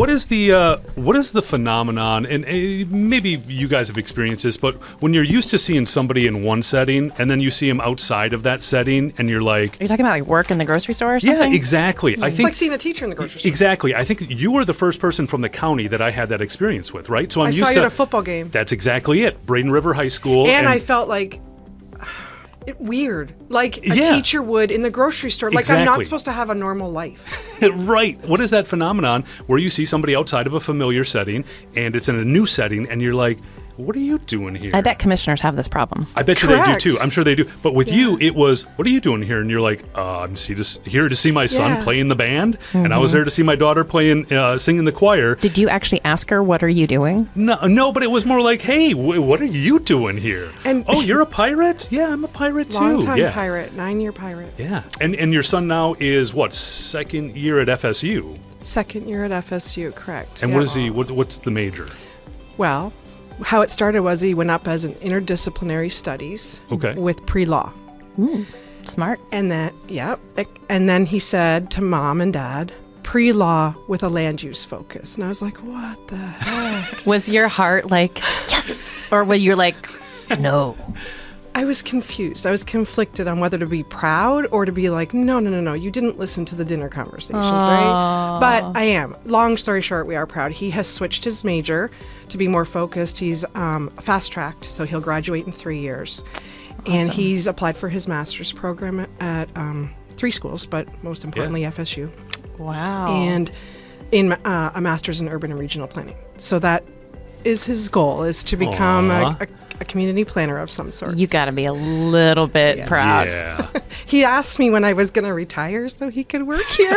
what is the phenomenon, and maybe you guys have experienced this, but when you're used to seeing somebody in one setting and then you see them outside of that setting and you're like... Are you talking about like work in the grocery store or something? Yeah, exactly. It's like seeing a teacher in the grocery store. Exactly. I think you were the first person from the county that I had that experience with, right? So I saw you at a football game. That's exactly it. Braden River High School. And I felt like... weird, like a teacher would in the grocery store. Like, I'm not supposed to have a normal life. Right. What is that phenomenon where you see somebody outside of a familiar setting and it's in a new setting and you're like, what are you doing here? I bet commissioners have this problem. I bet you they do too. I'm sure they do. But with you, it was, what are you doing here? And you're like, I'm here to see my son play in the band, and I was there to see my daughter playing, sing in the choir. Did you actually ask her, what are you doing? No, but it was more like, hey, what are you doing here? And you're a pirate? Yeah, I'm a pirate too. Long-time pirate, 9-year pirate. Yeah. And your son now is what, second year at FSU? Second year at FSU, correct. And what is he? What's the major? Well, how it started was he went up as an interdisciplinary studies with pre-law. Smart. And then he said to mom and dad, pre-law with a land use focus. And I was like, what the heck? Was your heart like, yes? Or were you like, no? I was confused. I was conflicted on whether to be proud or to be like, no, you didn't listen to the dinner conversations, right? But I am. Long story short, we are proud. He has switched his major to be more focused. He's fast-tracked, so he'll graduate in 3 years. Awesome. And he's applied for his master's program at 3 schools, but most importantly, FSU. Wow. And in a master's in urban and regional planning. So that is his goal, is to become a community planner of some sort. You got to be a little bit proud. Yeah. He asked me when I was going to retire so he could work here.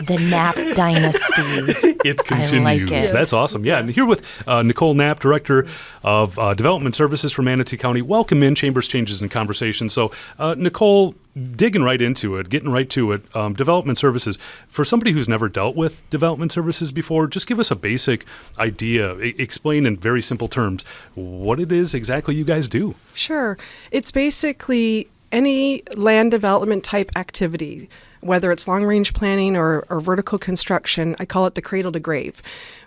The Knapp dynasty. It continues. I like it. That's awesome. Yeah, and here with Nicole Knapp, Director of Development Services for Manatee County. Welcome in Chambers Changes and Conversations. So, Nicole, digging right into it, getting right to it, development services. For somebody who's never dealt with development services before, just give us a basic idea. Explain in very simple terms what it is exactly you guys do. Sure. It's basically any land development type activity, whether it's long-range planning or vertical construction. I call it the cradle to grave.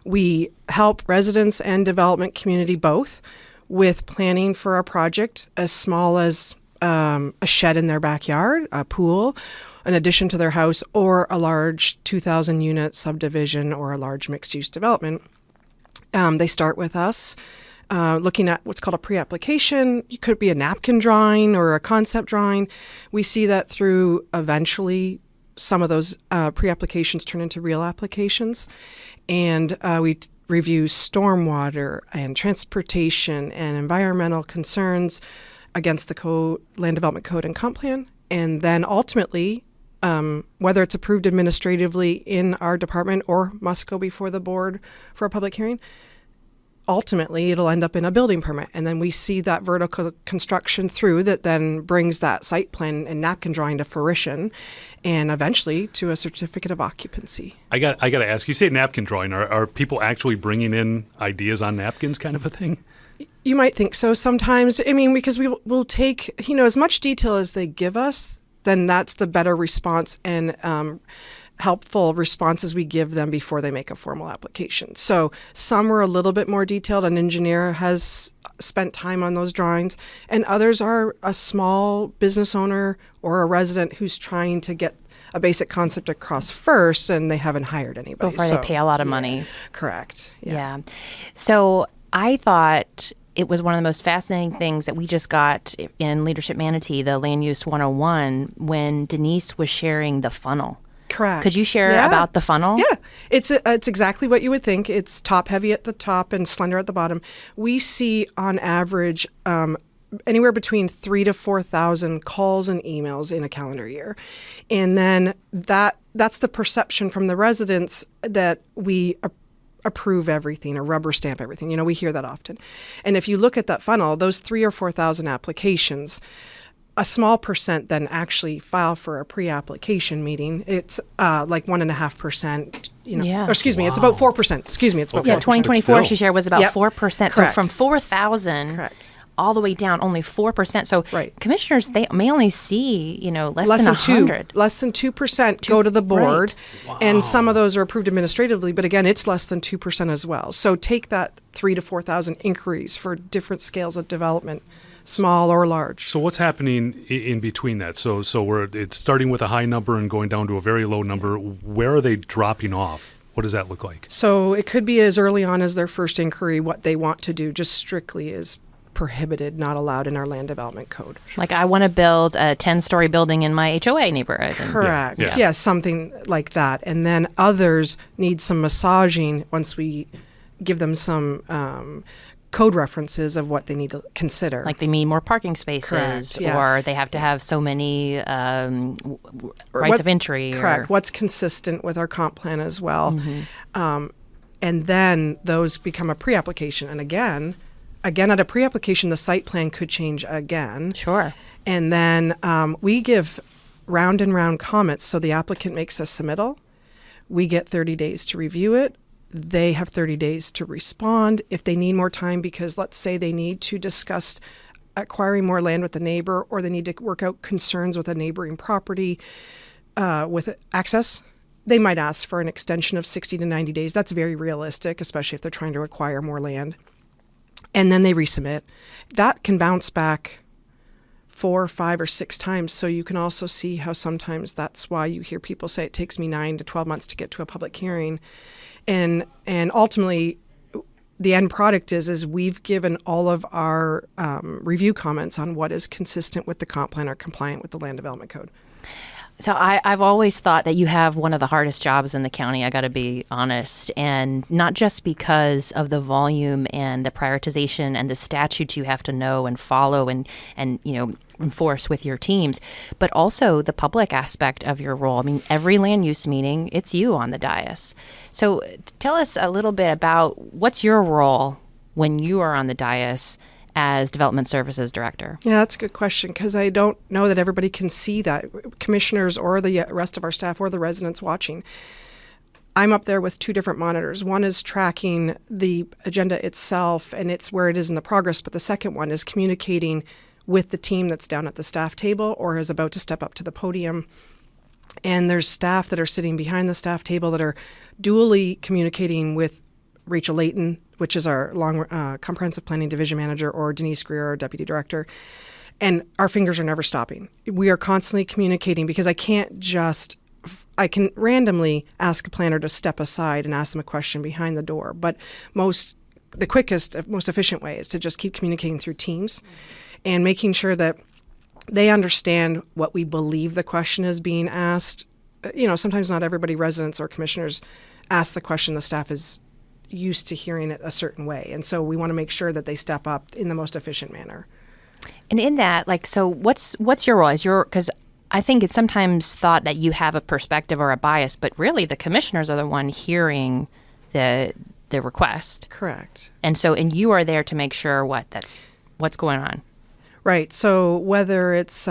We help residents and development community both with planning for a project as small as a shed in their backyard, a pool, an addition to their house, or a large 2,000-unit subdivision or a large mixed-use development. They start with us looking at what's called a pre-application. It could be a napkin drawing or a concept drawing. We see that through eventually some of those pre-applications turn into real applications. And we review stormwater and transportation and environmental concerns against the Land Development Code and Comp Plan. And then ultimately, whether it's approved administratively in our department or must go before the board for a public hearing, ultimately it'll end up in a building permit. And then we see that vertical construction through that then brings that site plan and napkin drawing to fruition and eventually to a certificate of occupancy. I got to ask, you say napkin drawing. Are people actually bringing in ideas on napkins kind of a thing? You might think so sometimes. I mean, because we'll take, as much detail as they give us, then that's the better response and helpful responses we give them before they make a formal application. So some are a little bit more detailed. An engineer has spent time on those drawings, and others are a small business owner or a resident who's trying to get a basic concept across first, and they haven't hired anybody. Before they pay a lot of money. Correct. Yeah. So I thought it was one of the most fascinating things that we just got in Leadership Manatee, the Land Use 101, when Denise was sharing the funnel. Correct. Could you share about the funnel? Yeah. It's exactly what you would think. It's top heavy at the top and slender at the bottom. We see on average anywhere between 3,000 to 4,000 calls and emails in a calendar year. And then that's the perception from the residents that we approve everything or rubber stamp everything. We hear that often. And if you look at that funnel, those 3,000 or 4,000 applications, a small percent then actually file for a pre-application meeting. It's like 1.5%. Or excuse me, it's about 4%. Excuse me, it's about 4%. Yeah, 2024 she shared was about 4%. Correct. So from 4,000, correct, all the way down, only 4%. So Right. commissioners, they may only see, less than 100. Less than 2% go to the board, and some of those are approved administratively. But again, it's less than 2% as well. So take that 3,000 to 4,000 inquiries for different scales of development, small or large. So what's happening in between that? So it's starting with a high number and going down to a very low number. Where are they dropping off? What does that look like? So it could be as early on as their first inquiry, what they want to do, just strictly is prohibited, not allowed in our land development code. Like, I want to build a 10-story building in my HOA neighborhood. And Correct. Yeah. Yeah, something like that. And then others need some massaging once we give them some code references of what they need to consider. like they need more parking spaces, Correct, yeah. or they have to have so many rights what- of entry. Correct. Or, What's consistent with our comp plan as well. And then those become a pre-application. And again, at a pre-application, the site plan could change again. Sure. And then we give round and round comments. So the applicant makes a submittal. We get 30 days to review it. They have 30 days to respond. If they need more time, because let's say they need to discuss acquiring more land with the neighbor, or they need to work out concerns with a neighboring property with access, they might ask for an extension of 60 to 90 days. That's very realistic, especially if they're trying to acquire more land. And then they resubmit. That can bounce back 4, 5, or 6 times. So you can also see how sometimes that's why you hear people say it takes me 9 to 12 months to get to a public hearing. And ultimately, the end product is we've given all of our review comments on what is consistent with the comp plan or compliant with the land development code. So I've always thought that you have one of the hardest jobs in the county, I got to be honest, and not just because of the volume and the prioritization and the statutes you have to know and follow and enforce with your teams, but also the public aspect of your role. I mean, every land use meeting, it's you on the dais. So tell us a little bit about what's your role when you are on the dais as Development Services Director? Yeah, that's a good question, because I don't know that everybody can see that, commissioners or the rest of our staff or the residents watching. I'm up there with 2 different monitors. One is tracking the agenda itself, and it's where it is in the progress, but the second one is communicating with the team that's down at the staff table or is about to step up to the podium. And there's staff that are sitting behind the staff table that are dually communicating with Rachel Layton, which is our comprehensive planning division manager, or Denise Greer, our deputy director. And our fingers are never stopping. We are constantly communicating, because I can randomly ask a planner to step aside and ask them a question behind the door. But the quickest, most efficient way is to just keep communicating through Teams and making sure that they understand what we believe the question is being asked. Sometimes not everybody, residents or commissioners, ask the question. The staff is used to hearing it a certain way. And so we want to make sure that they step up in the most efficient manner. And in that, so what's your role? Because I think it's sometimes thought that you have a perspective or a bias, but really the commissioners are the one hearing the request. Correct. And you are there to make sure what's going on. Right. So whether it's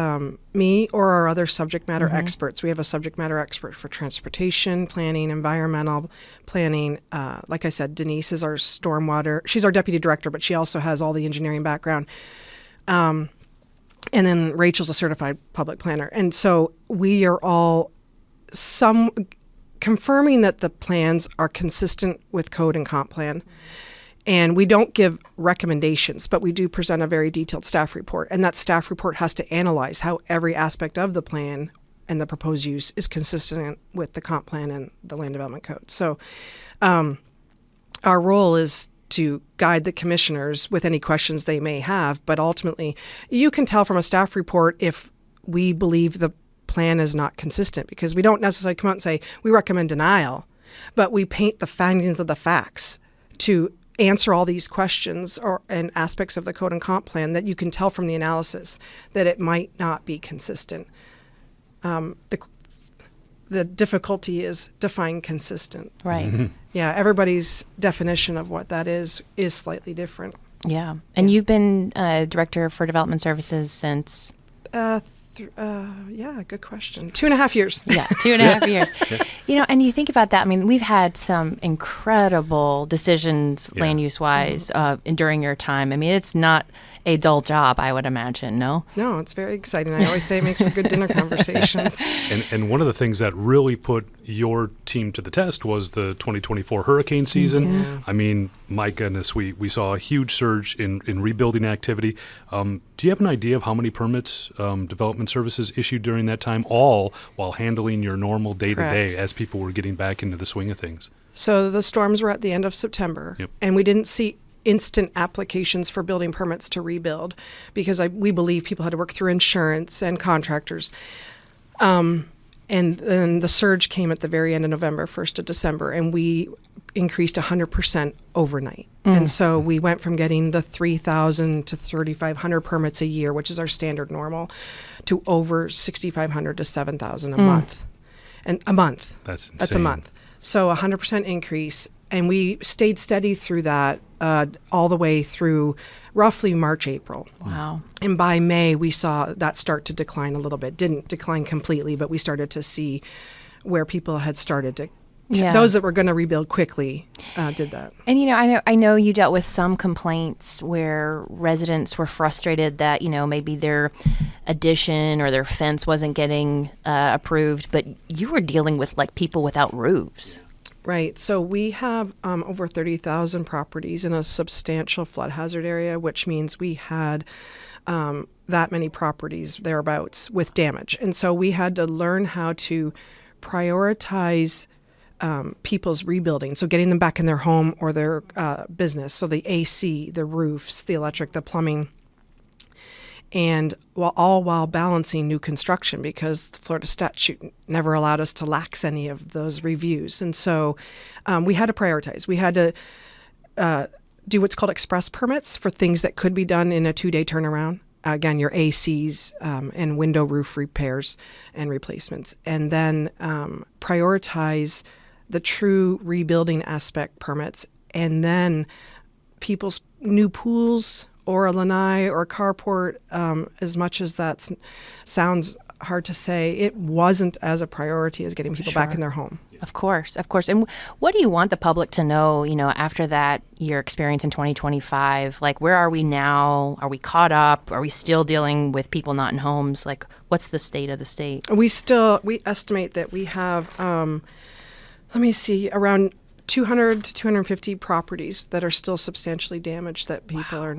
me or our other subject matter experts, we have a subject matter expert for transportation planning, environmental planning. Like I said, Denise is our stormwater. She's our deputy director, but she also has all the engineering background. And then Rachel's a certified public planner. And so we are all confirming that the plans are consistent with code and comp plan. And we don't give recommendations, but we do present a very detailed staff report. And that staff report has to analyze how every aspect of the plan and the proposed use is consistent with the comp plan and the land development code. So our role is to guide the commissioners with any questions they may have. But ultimately, you can tell from a staff report if we believe the plan is not consistent, because we don't necessarily come out and say, we recommend denial, but we paint the findings of the facts to answer all these questions and aspects of the code and comp plan that you can tell from the analysis that it might not be consistent. The difficulty is define consistent. Right. Mm-hmm. Yeah, everybody's definition of what that is slightly different. Yeah. And you've been Director for Development Services since? Yeah, good question. 2.5 years. Yeah, 2.5 years. And you think about that. I mean, we've had some incredible decisions land use wise during your time. I mean, it's not a dull job, I would imagine, no? No, it's very exciting. I always say it makes for good dinner conversations. And one of the things that really put your team to the test was the 2024 hurricane season. I mean, my goodness, we saw a huge surge in rebuilding activity. Do you have an idea of how many permits development services issued during that time, all while handling your normal day-to-day Correct. as people were getting back into the swing of things? So the storms were at the end of September, Yep. and we didn't see instant applications for building permits to rebuild because we believe people had to work through insurance and contractors. And then the surge came at the very end of November, 1st of December, and we increased 100% overnight. And so we went from getting the 3,000 to 3,500 permits a year, which is our standard normal, to over 6,500 to 7,000 a month. And a month. That's insane. That's a month. So 100% increase. And we stayed steady through that all the way through roughly March, April. Wow. And by May, we saw that start to decline a little bit. Didn't decline completely, but we started to see where people had started to, those that were going to rebuild quickly did that. And I know you dealt with some complaints where residents were frustrated that maybe their addition or their fence wasn't getting approved, but you were dealing with like people without roofs. Right. So we have over 30,000 properties in a substantial flood hazard area, which means we had that many properties thereabouts with damage. And so we had to learn how to prioritize people's rebuilding, so getting them back in their home or their business. So the AC, the roofs, the electric, the plumbing, and while balancing new construction, because the Florida statute never allowed us to lax any of those reviews. And so we had to prioritize. We had to do what's called express permits for things that could be done in a 2-day turnaround. Again, your ACs and window roof repairs and replacements. And then prioritize the true rebuilding aspect permits. And then people's new pools, or a lanai or a carport, as much as that sounds hard to say, it wasn't as a priority as getting people back in their home. Of course. And what do you want the public to know, after that, your experience in 2025? Like, where are we now? Are we caught up? Are we still dealing with people not in homes? Like, what's the state of the state? We estimate that we have, around 200 to 250 properties that are still substantially damaged that people are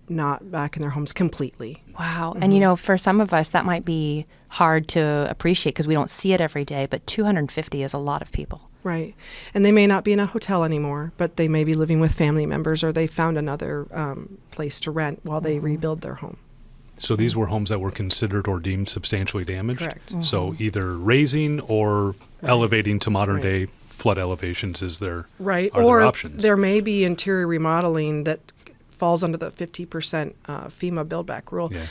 not back in their homes completely. Wow. And, for some of us, that might be hard to appreciate because we don't see it every day, but 250 is a lot of people. Right. And they may not be in a hotel anymore, but they may be living with family members, or they found another place to rent while they rebuild their home. So these were homes that were considered or deemed substantially damaged? Correct. So either raising or elevating to modern day flood elevations are their options. There may be interior remodeling that falls under the 50% FEMA build back rule. Yeah.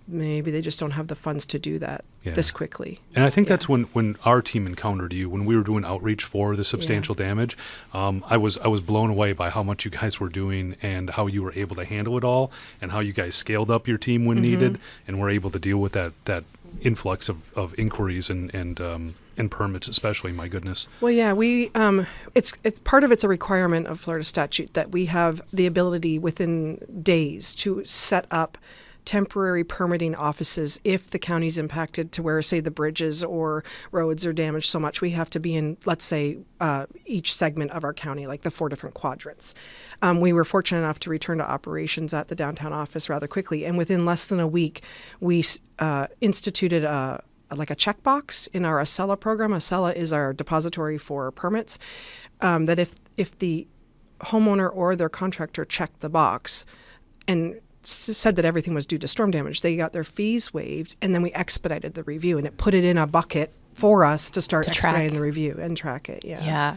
Maybe they just don't have the funds to do that this quickly. And I think that's when our team encountered you, when we were doing outreach for the substantial damage. I was blown away by how much you guys were doing and how you were able to handle it all, and how you guys scaled up your team when needed and were able to deal with that influx of inquiries and permits, especially. My goodness. Well, yeah, it's part of it's a requirement of Florida statute that we have the ability within days to set up temporary permitting offices if the county's impacted to where, say, the bridges or roads are damaged so much. We have to be in, let's say, each segment of our county, like the 4 different quadrants. We were fortunate enough to return to operations at the downtown office rather quickly, and within less than a week, we instituted a checkbox in our Acela program. Acela is our depository for permits, that if the homeowner or their contractor checked the box and said that everything was due to storm damage, they got their fees waived, and then we expedited the review, and it put it in a bucket for us to start expediting the review and track it. Yeah.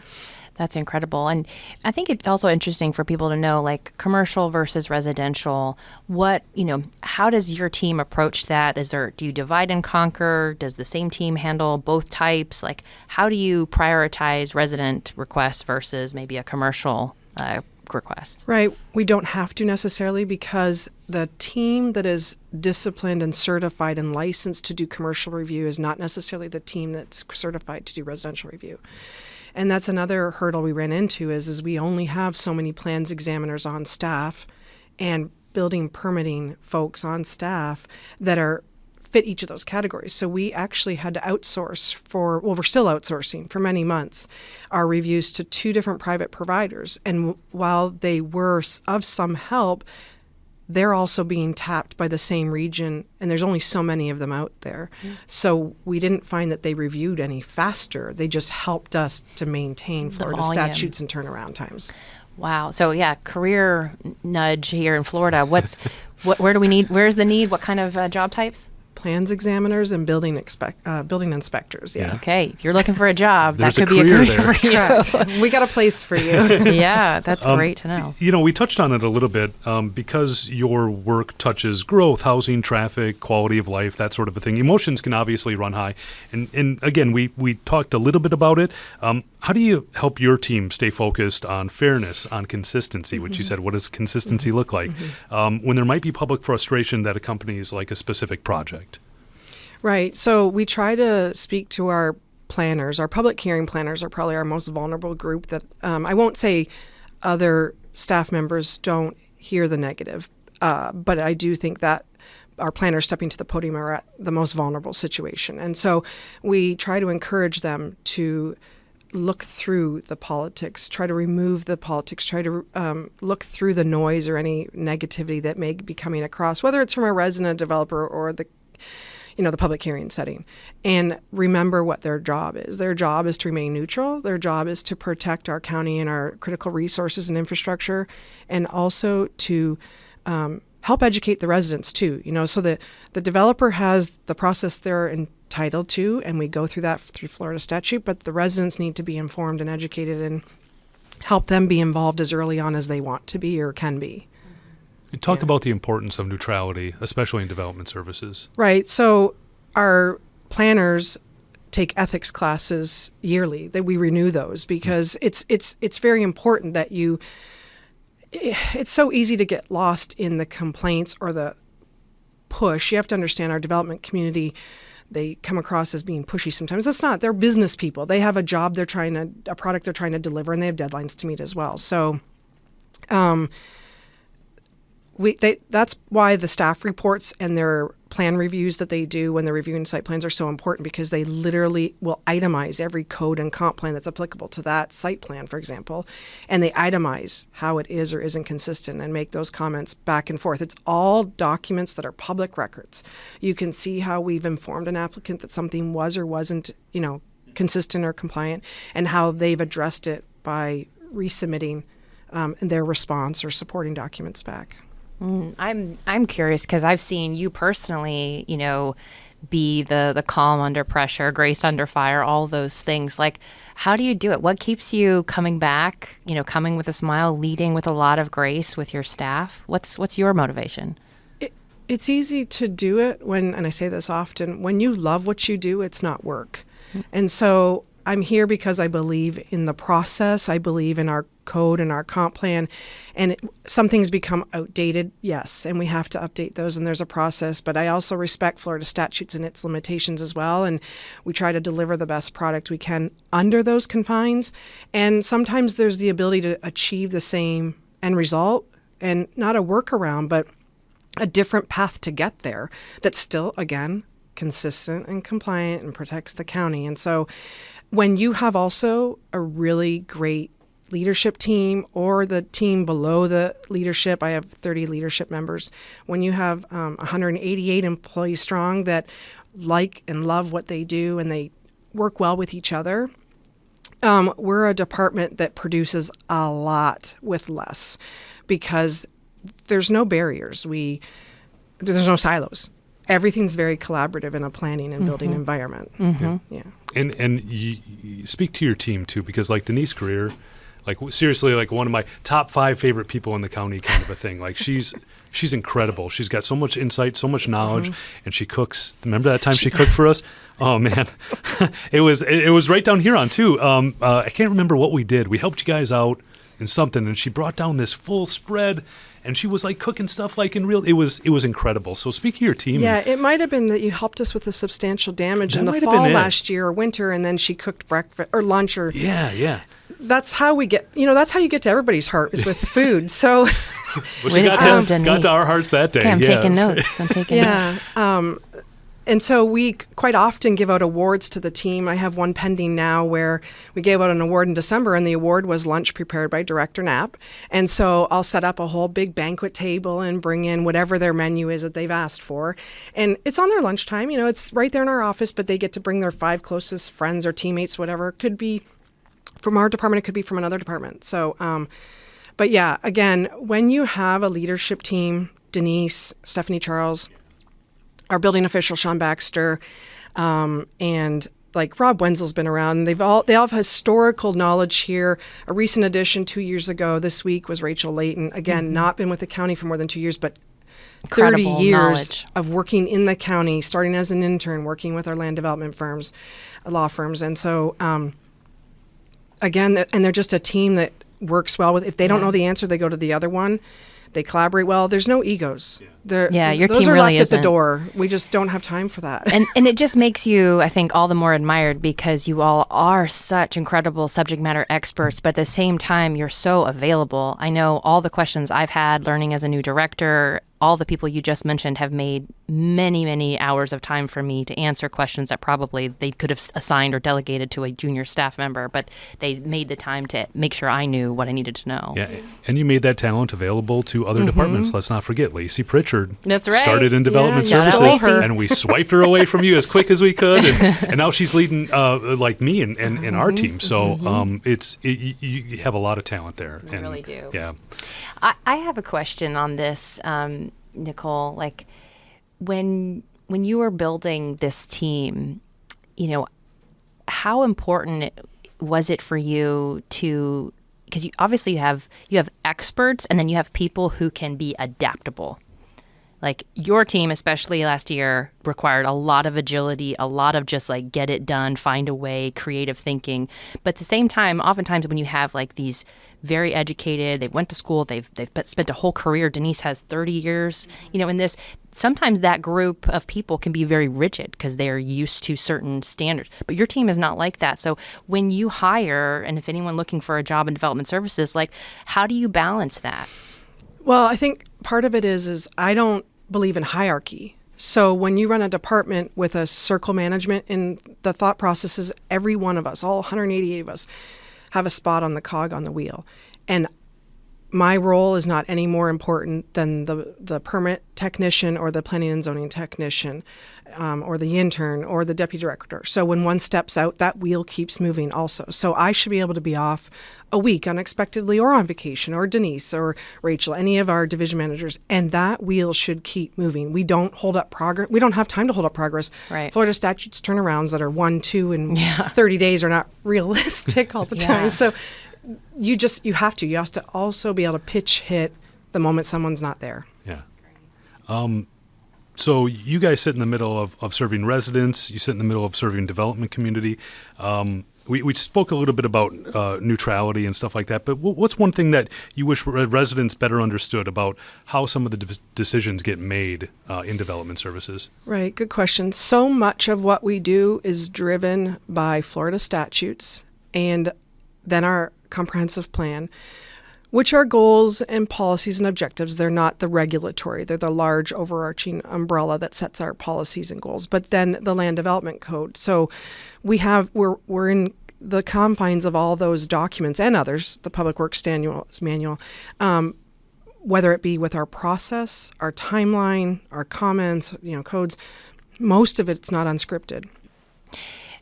That's incredible. And I think it's also interesting for people to know, like, commercial versus residential. How does your team approach that? Do you divide and conquer? Does the same team handle both types? Like, how do you prioritize resident requests versus maybe a commercial request? Right. We don't have to necessarily, because the team that is disciplined and certified and licensed to do commercial review is not necessarily the team that's certified to do residential review. And that's another hurdle we ran into is we only have so many plans examiners on staff, and building permitting folks on staff that are fit each of those categories. So we actually had to outsource we're still outsourcing for many months, our reviews to 2 different private providers. And while they were of some help, they're also being tapped by the same region, and there's only so many of them out there. So we didn't find that they reviewed any faster. They just helped us to maintain Florida volume. statutes and turnaround times. Wow. So yeah, career nudge here in Florida. Where's the need? What kind of job types? Plans examiners and building inspectors. Yeah. Okay. If you're looking for a job, that There's a could be a career career there. for you. Correct. We got a place for you. Yeah, that's great to know. We touched on it a little bit because your work touches growth, housing, traffic, quality of life, that sort of a thing. Emotions can obviously run high. And again, we talked a little bit about it. How do you help your team stay focused on fairness, on consistency, which you said, what does consistency look like, when there might be public frustration that accompanies like a specific project? Right. So we try to speak to our planners. Our public hearing planners are probably our most vulnerable group that I won't say other staff members don't hear the negative, but I do think that our planners stepping to the podium are at the most vulnerable situation. And so we try to encourage them to look through the politics, try to remove the politics, try to look through the noise or any negativity that may be coming across, whether it's from a resident developer or the public hearing setting, and remember what their job is. Their job is to remain neutral. Their job is to protect our county and our critical resources and infrastructure, and also to help educate the residents too. So the developer has the process they're entitled to, and we go through that through Florida statute, but the residents need to be informed and educated and help them be involved as early on as they want to be or can be. Talk about the importance of neutrality, especially in development services. Right. So our planners take ethics classes yearly, that we renew those, because it's very important that it's so easy to get lost in the complaints or the push. You have to understand our development community, they come across as being pushy sometimes. That's not. They're business people. They have a job a product they're trying to deliver, and they have deadlines to meet as well. So that's why the staff reports and their plan reviews that they do when they're reviewing site plans are so important, because they literally will itemize every code and comp plan that's applicable to that site plan, for example, and they itemize how it is or isn't consistent and make those comments back and forth. It's all documents that are public records. You can see how we've informed an applicant that something was or wasn't, consistent or compliant, and how they've addressed it by resubmitting their response or supporting documents back. I'm curious because I've seen you personally, be the calm under pressure, grace under fire, all those things. Like, how do you do it? What keeps you coming back, coming with a smile, leading with a lot of grace with your staff? What's your motivation? It's easy to do it and I say this often, when you love what you do, it's not work. And so I'm here because I believe in the process. I believe in our code and our comp plan. And some things become outdated, yes, and we have to update those, and there's a process. But I also respect Florida statutes and its limitations as well, and we try to deliver the best product we can under those confines. And sometimes there's the ability to achieve the same end result, and not a workaround, but a different path to get there that's still, again, consistent and compliant and protects the county. And so when you have also a really great leadership team or the team below the leadership, I have 30 leadership members. When you have 188 employees strong that like and love what they do and they work well with each other, we're a department that produces a lot with less, because there's no barriers. There's no silos. Everything's very collaborative in a planning and building environment. Yeah. And you speak to your team too, because like Denise Greer, like seriously, like one of my top 5 favorite people in the county, kind of a thing. Like she's incredible. She's got so much insight, so much knowledge, and she cooks. Remember that time she cooked for us? Oh man, it was right down here on too. I can't remember what we did. We helped you guys out in something, and she brought down this full spread. And she was like cooking stuff like in real. It was incredible. So speak to your team. Yeah, it might have been that you helped us with the substantial damage in the fall last year or winter, and then she cooked breakfast or lunch or. Yeah. That's how we get. That's how you get to everybody's heart, is with food. So Well, she Way to got go, to Denise. our hearts that day. Okay, I'm yeah. taking notes. I'm taking notes. Yeah. And so we quite often give out awards to the team. I have one pending now where we gave out an award in December, and the award was lunch prepared by Director Knapp. And so I'll set up a whole big banquet table and bring in whatever their menu is that they've asked for. And it's on their lunchtime. You know, it's right there in our office, but they get to bring their 5 closest friends or teammates, whatever. It could be from our department, it could be from another department. So, but yeah, again, when you have a leadership team, Denise, Stephanie Charles, our building official, Sean Baxter, and like Rob Wenzel's been around. They all have historical knowledge here. A recent addition 2 years ago this week was Rachel Layton. Again, not been with the county for more than 2 years, but 30 Incredible years knowledge. of working in the county, starting as an intern, working with our land development firms, law firms. And so, again, and they're just a team that works well with, if they don't know the answer, they go to the other one. They collaborate well. There's no egos. Yeah, your those team are really left at the isn't. door. We just don't have time for that. And it just makes you, I think, all the more admired because you all are such incredible subject matter experts, but at the same time, you're so available. I know all the questions I've had learning as a new director, all the people you just mentioned have made many, many hours of time for me to answer questions that probably they could have assigned or delegated to a junior staff member, but they made the time to make sure I knew what I needed to know. Yeah, and you made that talent available to other departments. Let's not forget Lacey Pritchard. That's right. Started in development Yeah, shout out services, Lacey. and we swiped her away from you as quick as we could, and now she's leading like me and our team. So you have a lot of talent there. You really do. Yeah. I have a question on this, Nicole. Like, when you were building this team, you know, how important was it for you to? Because obviously you have experts, and then you have people who can be adaptable. Like your team, especially last year, required a lot of agility, a lot of just like get it done, find a way, creative thinking. But at the same time, oftentimes when you have like these very educated, they went to school, they've spent a whole career. Denise has 30 years, you know, in this. Sometimes that group of people can be very rigid because they're used to certain standards. But your team is not like that. So when you hire, and if anyone looking for a job in development services, like how do you balance that? Well, I think part of it is I don't believe in hierarchy. So when you run a department with a circle management, in the thought process is every one of us, all 188 of us, have a spot on the cog on the wheel. And my role is not any more important than the permit technician or the planning and zoning technician or the intern or the deputy director. So when one steps out, that wheel keeps moving also. So I should be able to be off a week unexpectedly or on vacation, or Denise or Rachel, any of our division managers, and that wheel should keep moving. We don't hold up progress. We don't have time to hold up progress. Right. Florida statutes turnarounds that are 1, 2, and 30 days are not realistic all the time. So you have to also be able to pitch hit the moment someone's not there. Yeah. So you guys sit in the middle of serving residents. You sit in the middle of serving development community. We spoke a little bit about neutrality and stuff like that, but what's one thing that you wish residents better understood about how some of the decisions get made in development services? Right, good question. So much of what we do is driven by Florida statutes and then our comprehensive plan, which are goals and policies and objectives. They're not the regulatory. They're the large overarching umbrella that sets our policies and goals. But then the land development code. So we're in the confines of all those documents and others, the Public Works manual, whether it be with our process, our timeline, our comments, codes. Most of it's not unscripted.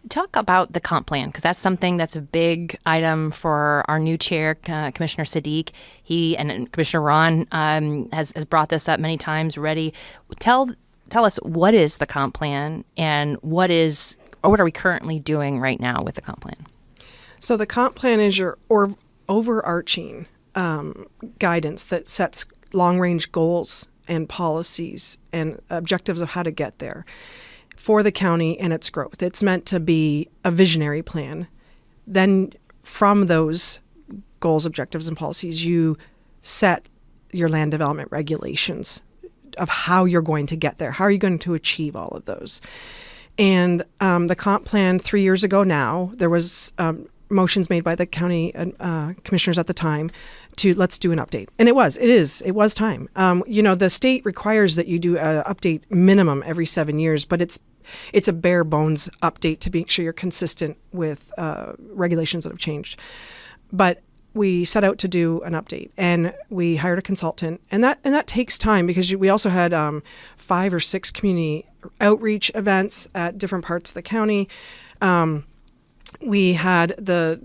Talk about the comp plan, because that's something that's a big item for our new chair, Commissioner Sadiq. He and Commissioner Ron has brought this up many times already. Tell us, what is the comp plan, and what are we currently doing right now with the comp plan? So the comp plan is your overarching guidance that sets long-range goals and policies and objectives of how to get there for the county and its growth. It's meant to be a visionary plan. Then from those goals, objectives, and policies, you set your land development regulations of how you're going to get there. How are you going to achieve all of those? And the comp plan 3 years ago now, there was motions made by the county commissioners at the time to let's do an update. And it was time. The state requires that you do an update minimum every 7 years, but it's a bare bones update to make sure you're consistent with regulations that have changed. But we set out to do an update, and we hired a consultant, and that takes time because we also had 5 or 6 community outreach events at different parts of the county. We had the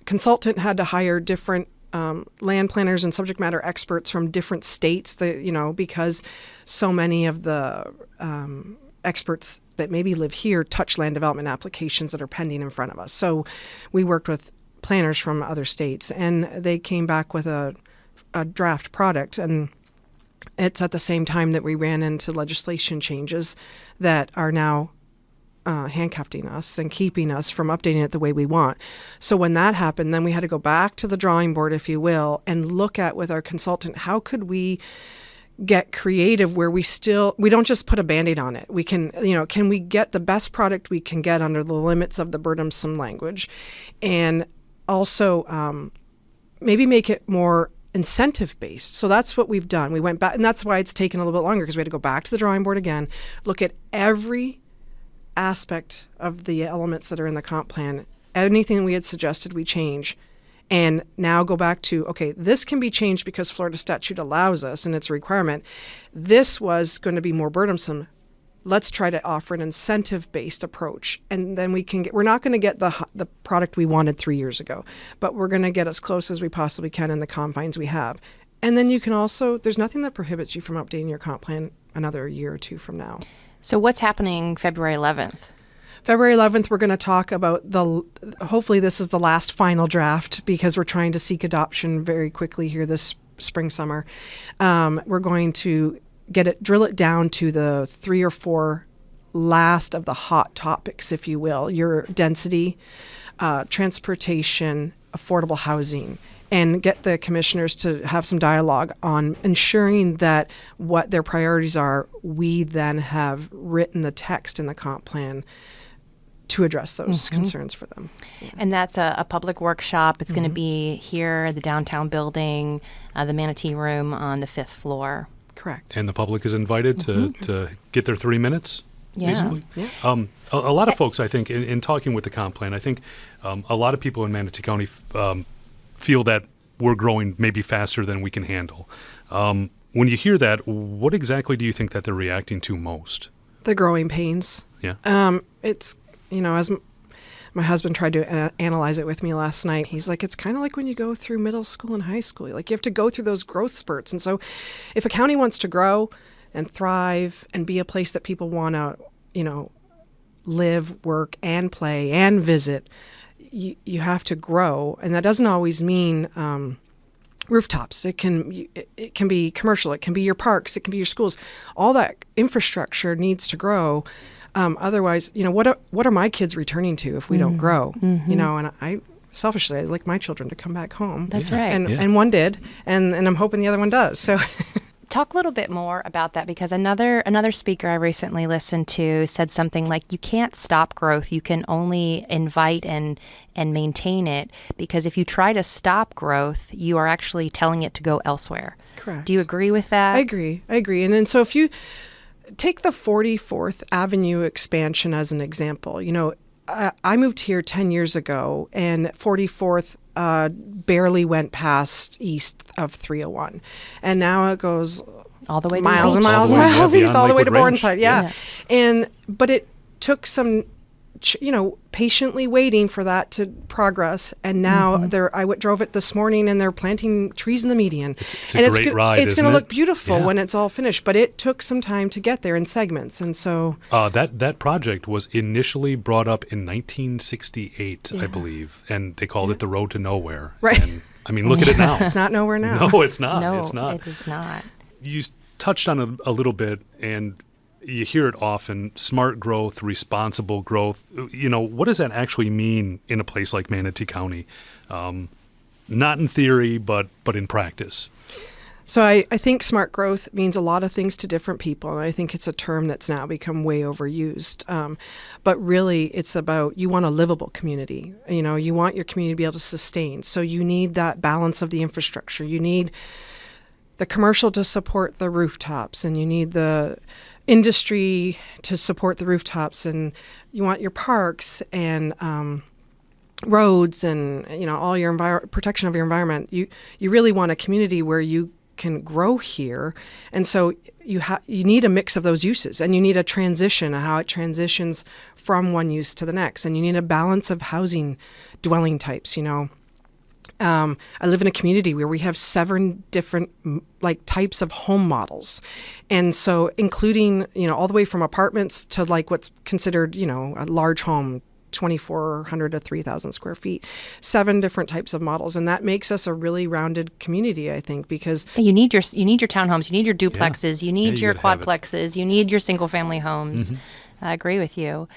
consultant had to hire different land planners and subject matter experts from different states. Because so many of the experts that maybe live here touch land development applications that are pending in front of us. So we worked with planners from other states, and they came back with a draft product. And it's at the same time that we ran into legislation changes that are now handcuffing us and keeping us from updating it the way we want. So when that happened, then we had to go back to the drawing board, if you will, and look at with our consultant, how could we get creative where we don't just put a Band-Aid on it. We can we get the best product we can get under the limits of the burdensome language, and also maybe make it more incentive-based. So that's what we've done. We went back, and that's why it's taken a little bit longer, because we had to go back to the drawing board again, look at every aspect of the elements that are in the comp plan. Anything we had suggested, we change. And now go back to, okay, this can be changed because Florida statute allows us and it's a requirement. This was going to be more burdensome. Let's try to offer an incentive-based approach. And then we're not going to get the product we wanted 3 years ago, but we're going to get as close as we possibly can in the confines we have. And then you can also, there's nothing that prohibits you from updating your comp plan another year or two from now. So what's happening February 11th? February 11th, we're going to talk about hopefully this is the last final draft, because we're trying to seek adoption very quickly here this spring, summer. We're going to drill it down to the 3 or 4 last of the hot topics, if you will, your density, transportation, affordable housing, and get the commissioners to have some dialogue on ensuring that what their priorities are, we then have written the text in the comp plan to address those concerns for them. Yeah. And that's a public workshop. It's going to be here, the downtown building, the Manatee Room on the 5th floor. Correct. And the public is invited to get their 3 minutes, basically. Yeah. A lot of folks, I think, in talking with the comp plan, I think a lot of people in Manatee County feel that we're growing maybe faster than we can handle. When you hear that, what exactly do you think that they're reacting to most? The growing pains. Yeah. It's, as my husband tried to analyze it with me last night, he's like, it's kind of like when you go through middle school and high school. Like, you have to go through those growth spurts. And so if a county wants to grow and thrive and be a place that people want to, live, work, and play and visit, you have to grow. And that doesn't always mean rooftops. It can be commercial. It can be your parks. It can be your schools. All that infrastructure needs to grow. Otherwise, what are my kids returning to if we don't grow? And I selfishly, I'd like my children to come back home. That's right. And one did, and I'm hoping the other one does. So talk a little bit more about that, because another speaker I recently listened to said something like, you can't stop growth. You can only invite and maintain it, because if you try to stop growth, you are actually telling it to go elsewhere. Correct. Do you agree with that? I agree. And then so if you take the 44th Avenue expansion as an example, I moved here 10 years ago, and 44th barely went past east of 301. And now it goes all the way to miles and Range. miles and miles east, all the way to Lakewood Bornside. Yeah. But it took some, patiently waiting for that to progress. And now I drove it this morning, and they're planting trees in the median. It's a great ride, It's going to isn't look it? beautiful Yeah. when it's all finished. But it took some time to get there in segments. And so that project was initially brought up in 1968, I believe, and they called it the Road to Nowhere. Right. And, look at it now. it's not nowhere now. No, it's not. No, It's not. it is not. You touched on it a little bit, and you hear it often: smart growth, responsible growth. What does that actually mean in a place like Manatee County? Not in theory, but in practice. So I think smart growth means a lot of things to different people, and I think it's a term that's now become way overused. But really, it's about, you want a livable community. You want your community to be able to sustain. So you need that balance of the infrastructure. You need the commercial to support the rooftops, and you need the industry to support the rooftops, and you want your parks and roads and all your protection of your environment. You really want a community where you can grow here, and so you need a mix of those uses, and you need a transition of how it transitions from one use to the next, and you need a balance of housing dwelling types. I live in a community where we have 7 different types of home models, and so including all the way from apartments to what's considered a large home, 2,400 to 3,000 square feet, 7 different types of models. And that makes us a really rounded community, I think, because you need your townhomes, you need your duplexes, you need you your gotta have it. quadplexes, you need your single family homes. I agree with you.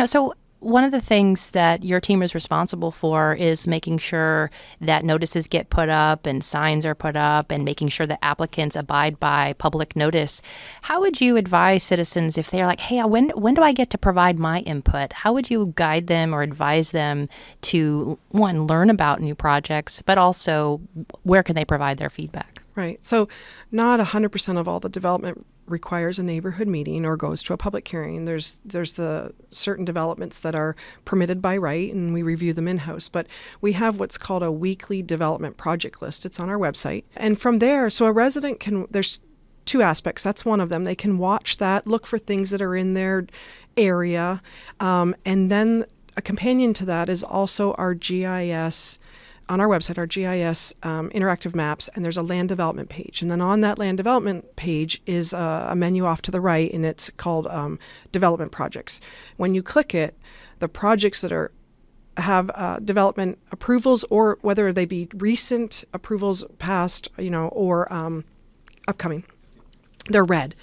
So one of the things that your team is responsible for is making sure that notices get put up and signs are put up and making sure that applicants abide by public notice. How would you advise citizens if they're like, hey, when do I get to provide my input? How would you guide them or advise them to, one, learn about new projects, but also where can they provide their feedback? Right. So not 100% of all the development requires a neighborhood meeting or goes to a public hearing. There's the certain developments that are permitted by right, and we review them in-house. But we have what's called a weekly development project list. It's on our website. And from there, so a resident there's 2 aspects. That's one of them. They can watch that, look for things that are in their area. And then a companion to that is also our GIS on our website, our GIS interactive maps, and there's a land development page. And then on that land development page is a menu off to the right, and it's called development projects. When you click it, the projects that have development approvals, or whether they be recent approvals past, or upcoming, they're red.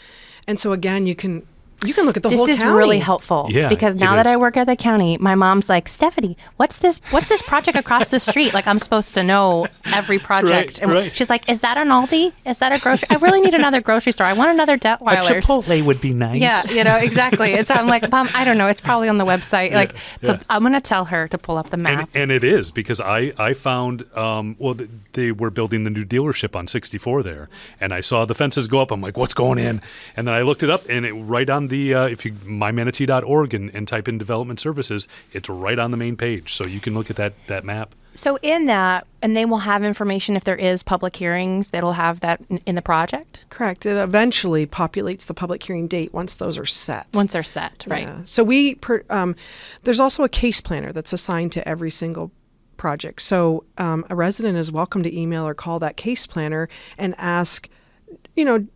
And so again, you can look at the whole county. This is really helpful because now that is. I work at the county, my mom's like, Stephanie, what's this project across the street? I'm supposed to know every project. Right. She's like, is that an Aldi? Is that a grocery? I really need another grocery store. I want another Detweiler's. A Chipotle would be nice. Yeah, exactly. I'm like, Mom, I don't know. It's probably on the website. So I'm going to tell her to pull up the map. And it is, because I found, they were building the new dealership on 64 there, and I saw the fences go up. I'm like, what's going in? And then I looked it up, and it right on the, if you mymanatee.org and type in development services, it's right on the main page. So you can look at that map. So in that, and they will have information if there is public hearings, that'll have that in the project? Correct. It eventually populates the public hearing date once those are set. Once they're set, right. Yeah. So there's also a case planner that's assigned to every single project. So a resident is welcome to email or call that case planner and ask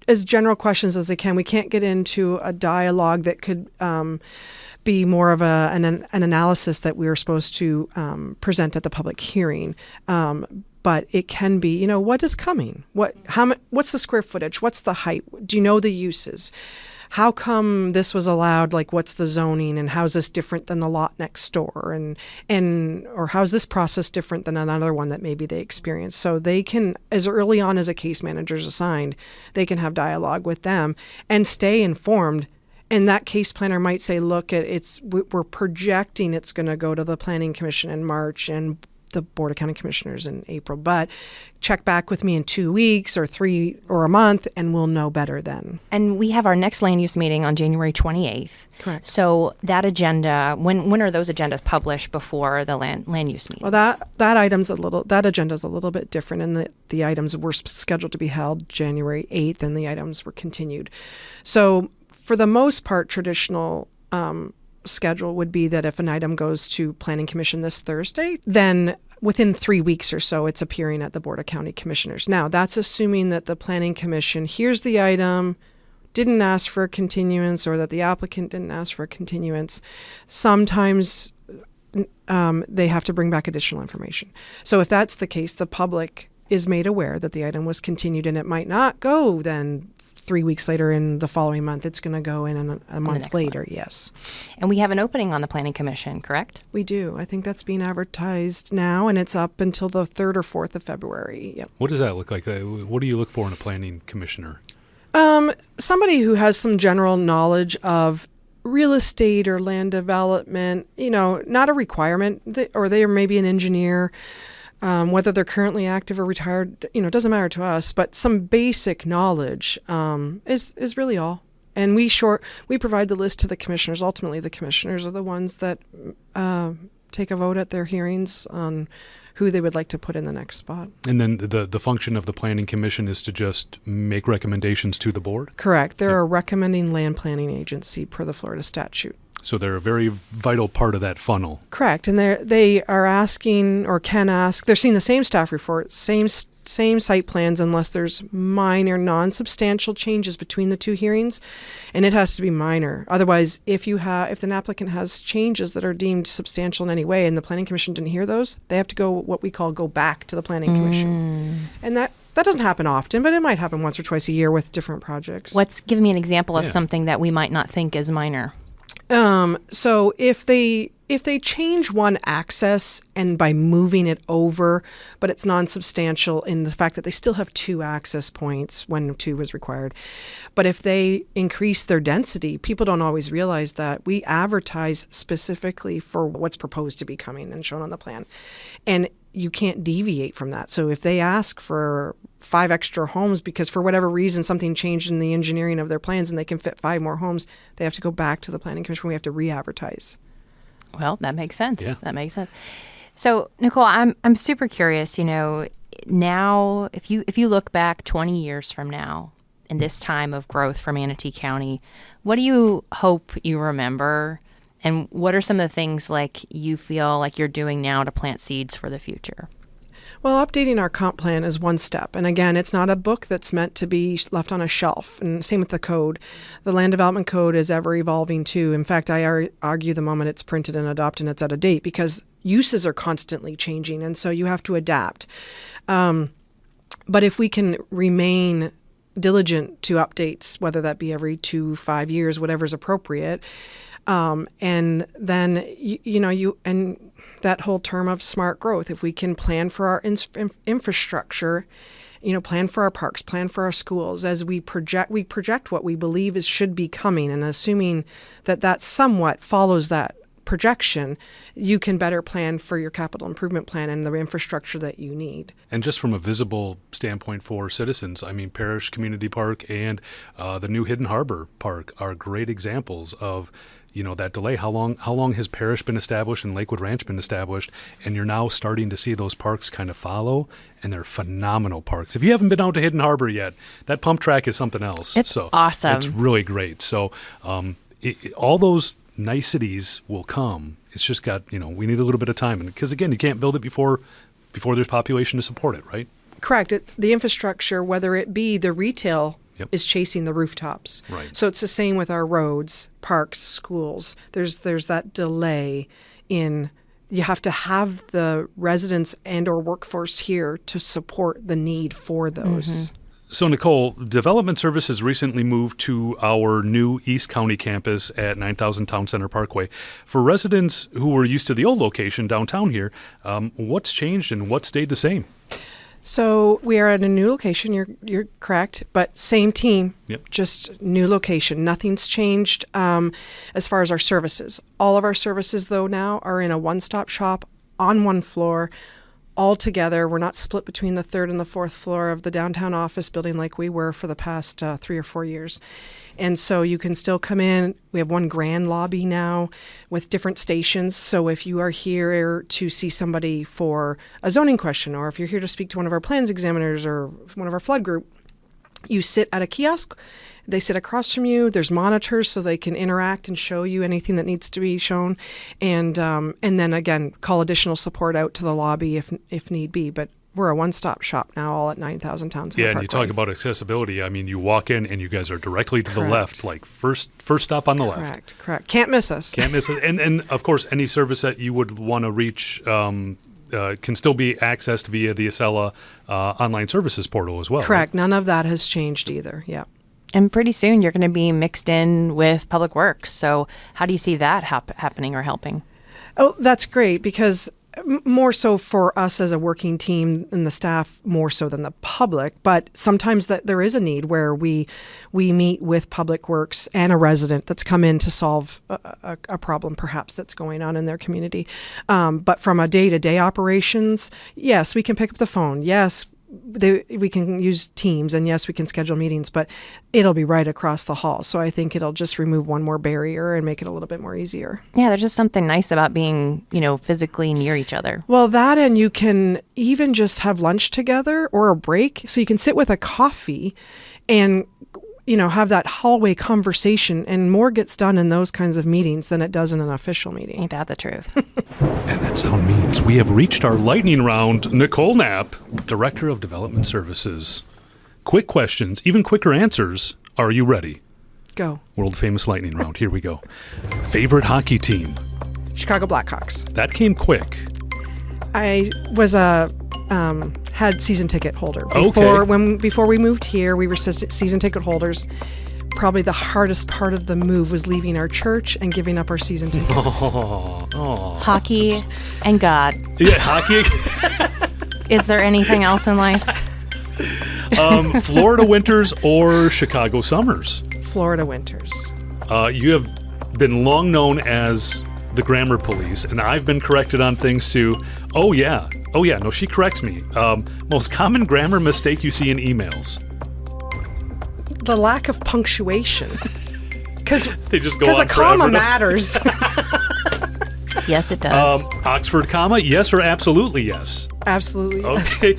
as general questions as they can. We can't get into a dialogue that could be more of an analysis that we were supposed to present at the public hearing. But it can be, what is coming? What's the square footage? What's the height? Do you know the uses? How come this was allowed? What's the zoning, and how's this different than the lot next door? Or how's this process different than another one that maybe they experience? So they can, as early on as a case manager is assigned, they can have dialogue with them and stay informed. And that case planner might say, look, we're projecting it's going to go to the Planning Commission in March and the Board of County Commissioners in April, but check back with me in 2 weeks or 3 or a month, and we'll know better then. And we have our next land use meeting on January 28th. Correct. So that agenda, when are those agendas published before the land use meeting? Well, that agenda is a little bit different, and the items were scheduled to be held January 8th, and the items were continued. So for the most part, traditional schedule would be that if an item goes to Planning Commission this Thursday, then within 3 weeks or so, it's appearing at the Board of County Commissioners. Now, that's assuming that the Planning Commission hears the item, didn't ask for a continuance, or that the applicant didn't ask for a continuance. Sometimes they have to bring back additional information. So if that's the case, the public is made aware that the item was continued, and it might not go then 3 weeks later in the following month. It's going to go in a month next later, month. yes. And we have an opening on the Planning Commission, correct? We do. I think that's being advertised now, and it's up until the 3rd or 4th of February. Yep. What does that look like? What do you look for in a planning commissioner? Somebody who has some general knowledge of real estate or land development, not a requirement, or they are maybe an engineer, whether they're currently active or retired, it doesn't matter to us, but some basic knowledge is really all. And we provide the list to the commissioners. Ultimately, the commissioners are the ones that take a vote at their hearings on who they would like to put in the next spot. And then the function of the Planning Commission is to just make recommendations to the board? Correct. They're a recommending land planning agency per the Florida statute. So they're a very vital part of that funnel. Correct. And they are asking or can ask, they're seeing the same staff report, same site plans, unless there's minor non-substantial changes between the two hearings, and it has to be minor. Otherwise, if an applicant has changes that are deemed substantial in any way and the Planning Commission didn't hear those, they have to go back to the Planning Commission. And that doesn't happen often, but it might happen once or twice a year with different projects. Give me an example of something that we might not think is minor. So if they change one access and by moving it over, but it's non-substantial in the fact that they still have 2 access points when 2 was required. But if they increase their density, people don't always realize that we advertise specifically for what's proposed to be coming and shown on the plan. And you can't deviate from that. So if they ask for 5 extra homes because for whatever reason something changed in the engineering of their plans and they can fit 5 more homes, they have to go back to the Planning Commission. We have to re-advertise. Well, that makes sense. Yeah. That makes sense. So, Nicole, I'm super curious, now if you look back 20 years from now in this time of growth for Manatee County, what do you hope you remember? And what are some of the things like you feel like you're doing now to plant seeds for the future? Well, updating our comp plan is one step. And again, it's not a book that's meant to be left on a shelf. And same with the code. The land development code is ever evolving too. In fact, I argue the moment it's printed and adopted, it's out of date because uses are constantly changing. And so you have to adapt. But if we can remain diligent to updates, whether that be every 2-5 years, whatever's appropriate, and then, and that whole term of smart growth, if we can plan for our infrastructure, plan for our parks, plan for our schools, as we project what we believe should be coming, and assuming that somewhat follows that projection, you can better plan for your capital improvement plan and the infrastructure that you need. And just from a visible standpoint for citizens, Parish Community Park and the new Hidden Harbor Park are great examples of that delay. How long has Parish been established and Lakewood Ranch been established? And you're now starting to see those parks kind of follow, and they're phenomenal parks. If you haven't been out to Hidden Harbor yet, that pump track is something else. It's awesome. It's really great. So all those niceties will come. It's just got, we need a little bit of time. And because, again, you can't build it before there's population to support it, right? Correct. The infrastructure, whether it be the retail, Yep. is chasing the rooftops. Right. So it's the same with our roads, parks, schools. There's that delay in you have to have the residents and or workforce here to support the need for those. So, Nicole, Development Services recently moved to our new East County campus at 9000 Town Center Parkway. For residents who were used to the old location downtown here, what's changed and what stayed the same? So we are at a new location. You're correct, but same team. Yep. Just new location. Nothing's changed as far as our services. All of our services, though, now are in a one-stop shop on one floor, all together. We're not split between the 3rd and the 4th floor of the downtown office building like we were for the past 3 or 4 years. And so you can still come in. We have one grand lobby now with different stations. So if you are here to see somebody for a zoning question, or if you're here to speak to one of our plans examiners or one of our flood group, you sit at a kiosk. They sit across from you. There's monitors so they can interact and show you anything that needs to be shown. And then, again, call additional support out to the lobby if need be. But we're a one-stop shop now, all at 9000 Town Center Yeah, and Parkway. you talk about accessibility. You walk in and you guys are directly to the Correct. left, like first stop on the left. Correct. Can't miss us. Can't miss it. And of course, any service that you would want to reach can still be accessed via the Acela online services portal as well. Correct. None of that has changed either. Yeah. And pretty soon you're going to be mixed in with Public Works. So how do you see that happening or helping? Oh, that's great, because more so for us as a working team and the staff, more so than the public. But sometimes that there is a need where we meet with Public Works and a resident that's come in to solve a problem perhaps that's going on in their community. But from a day-to-day operations, yes, we can pick up the phone. Yes, we can use Teams, and yes, we can schedule meetings, but it'll be right across the hall. So I think it'll just remove one more barrier and make it a little bit more easier. Yeah, there's just something nice about being, physically near each other. Well, that, and you can even just have lunch together or a break. So you can sit with a coffee and have that hallway conversation, and more gets done in those kinds of meetings than it does in an official meeting. Ain't that the truth? And that sound means we have reached our lightning round. Nicole Knapp, Director of Development Services. Quick questions, even quicker answers. Are you ready? Go. World famous lightning round. Here we go. Favorite hockey team? Chicago Blackhawks. That came quick. I was had season ticket holder. Okay. Before we moved here, we were season ticket holders. Probably the hardest part of the move was leaving our church and giving up our season tickets. Hockey and God. Yeah, hockey. Is there anything else in life? Florida winters or Chicago summers? Florida winters. You have been long known as the grammar police, and I've been corrected on things too. Oh yeah, no, she corrects me. Most common grammar mistake you see in emails? The lack of punctuation. Because They just go on a comma forever. matters. Yes, it does. Oxford comma, yes or absolutely yes? Absolutely. Okay.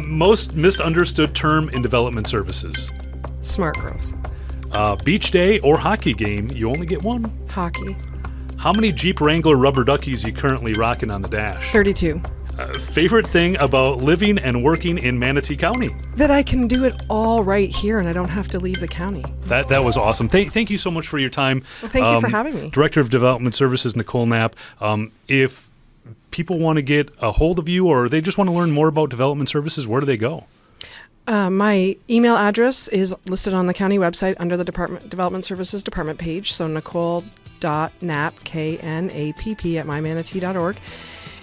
Most misunderstood term in development services? Smart growth. Beach day or hockey game, you only get one. Hockey. How many Jeep Wrangler rubber duckies you currently rocking on the dash? 32. Favorite thing about living and working in Manatee County? That I can do it all right here and I don't have to leave the county. That was awesome. Thank you so much for your time. Well, thank you for having me. Director of Development Services, Nicole Knapp. If people want to get a hold of you or they just want to learn more about development services, where do they go? My email address is listed on the county website under the Development Services Department page. So Nicole.Knapp, Knapp, at mymanatee.org.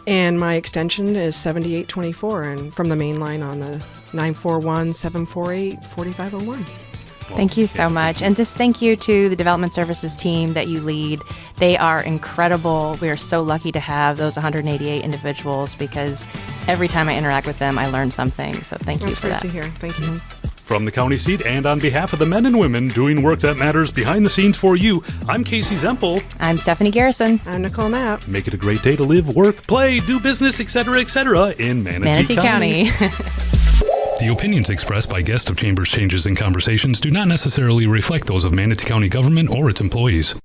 And my extension is 7824, and from the main line on the 941-748-4501. Thank you so much. And just thank you to the Development Services team that you lead. They are incredible. We are so lucky to have those 188 individuals, because every time I interact with them, I learn something. So thank you for that. That's great to hear. Thank you. From the county seat and on behalf of the men and women doing work that matters behind the scenes for you, I'm Casey Zempel. I'm Stephanie Garrison. I'm Nicole Knapp. Make it a great day to live, work, play, do business, etc., in Manatee County. The opinions expressed by guests of Chambers Changes and Conversations do not necessarily reflect those of Manatee County government or its employees.